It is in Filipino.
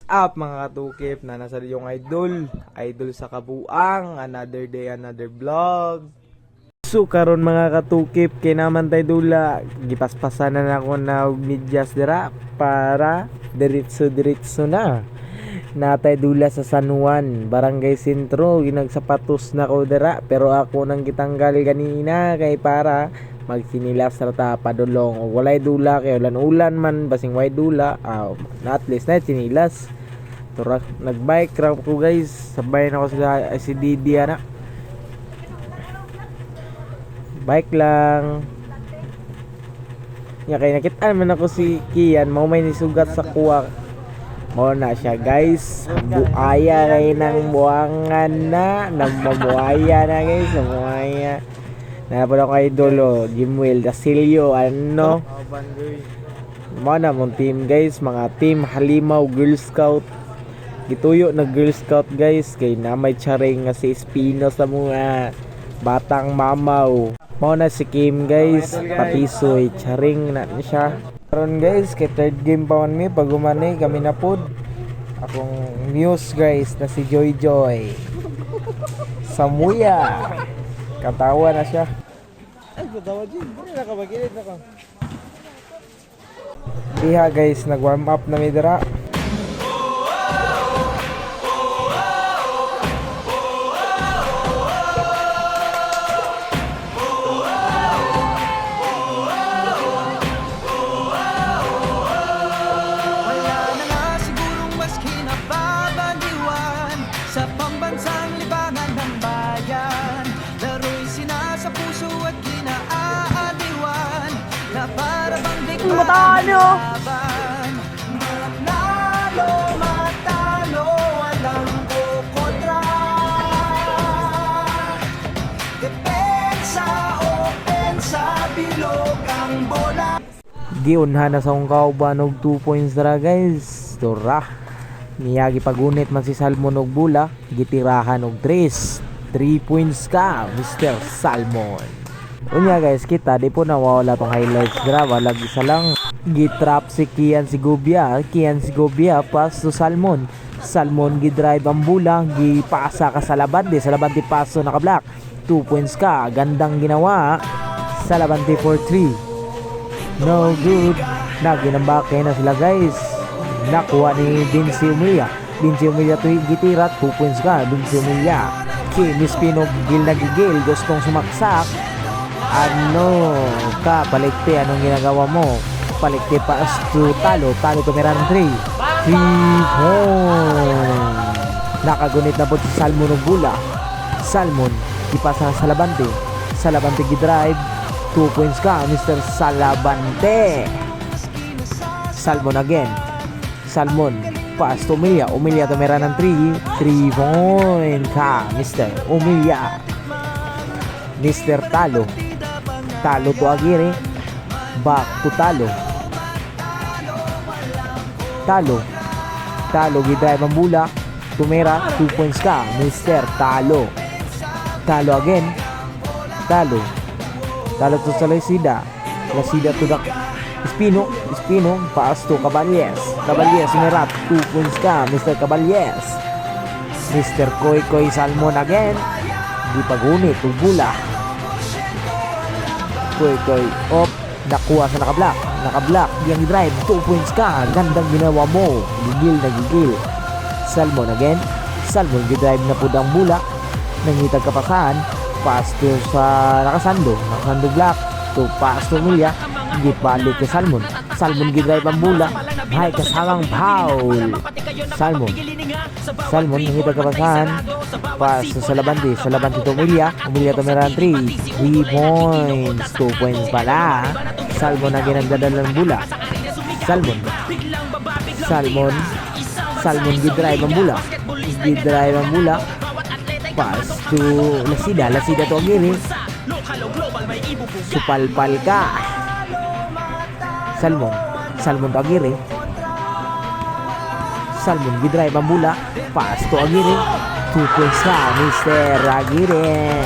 up mga katukip na nasa yung idol sa kabuang, another day, another vlog. So karon mga katukip, kinamantay dula, gipaspasan na ako na medyas dira para diretso na. Natay dula sa San Juan, Barangay Sentro, ginagsapatos na ko dira, pero ako nang gitanggal ganina kay para magsinilas rata padulong o walay dula kay ulan man basing way dula at least na sinilas turak nagbike ra ko guys, sabay na ko sila si Didi ana bike lang ya kay nakita man ako si Kian mao may nisugat sa kuwa mo na siya guys, buaya kay nang buangan na namamuaya na guys, namamuaya. Napala ko kay Dolo, Jimwell, Dasilio, ano? Mana mong team guys, mga team Halimaw Girl Scout. Gituyo na Girl Scout guys, kay na may charing nga si Espino sa mga batang mamaw. Mao na si Kim guys, patisoy, charing na siya. Karon guys, kay third game pa man mi, pag umani kami na pod. Akong muse guys na si Joy Joy. Samuya. Katawa na siya. Ay, katawa din. Hindi nakabagilid na ka. Diha guys, nag-warm up na may dira. Wala na nga sigurong mas kinapabaliwan sa pambansang libangan ng bayan. Laro'y sinasa puso at kinaaaliwan na para bang digmaan ng laban. Manalo, matalo, walang kukontra. Depensa, opensa, bilog ang bola. Giunhan na sa kong kauban og 2 points dara guys. Tora. Miyagi pagunit man si Salmon og bula, gitirahan og 3 points ka, Mr. Salmon. Unya guys, kita di po nawawala tong highlights dira, wala isa lang. Gitrap si Kian Sigubia pas to Salmon. Salmon gidrive ang bula, gipasa ka sa labante paso naka-block. 2 points ka, gandang ginawa. Sa labante for 3. No good. Naginambake na sila guys. Nakuha ni Vinci Umilia to gitira. 2 points ka, Vinci Umilia. Kim Espino gil na gigil, gustong sumaksak. Ano ka, palikti, anong ginagawa mo? Palikti pa to talo tumira ng 3 points. Nakagunit na po si Salmon ng bula. Salmon ipasa sa labante gidrive. 2 points ka, Mr. Salabante. Salmon again. Salmon pass to Umilia tumira ng 3 points ka, Mr. Umilia. Mr. Talo to Aguirre. Back to Talo gidrive ang bula. Tumira, 2 points ka, Mr. Talo again. Talo to sa Lasida to the Espino pass to Caballes tumira, 2 points ka, Mr. Caballes. Mr. Koy Salmon again. Di pagunit ug bula. Koy op, nakuha sa naka-block, yang drive, 2 points ka, gandang ginawa mo, gigil. Salmon again. Salmon gidrive na pud ang bula, nangitag kapasahan, pass to sa nakasando block, to pass to Umilia, gipalik kay Salmon gidrive ang bula, hay kasamang foul. Salmon nangitag kapasahan, pass sa labante to Umilia tumira 3 points, 2 points pala. Salmon na ginagdadala ng bula. Salmon gidrive ang bula, pass to Lasida to Aguirre. Supalpal ka. Salmon to Aguirre. Salmon gidrive ang bula, pass to Aguirre. 2 points ka, Mr. Aguirre.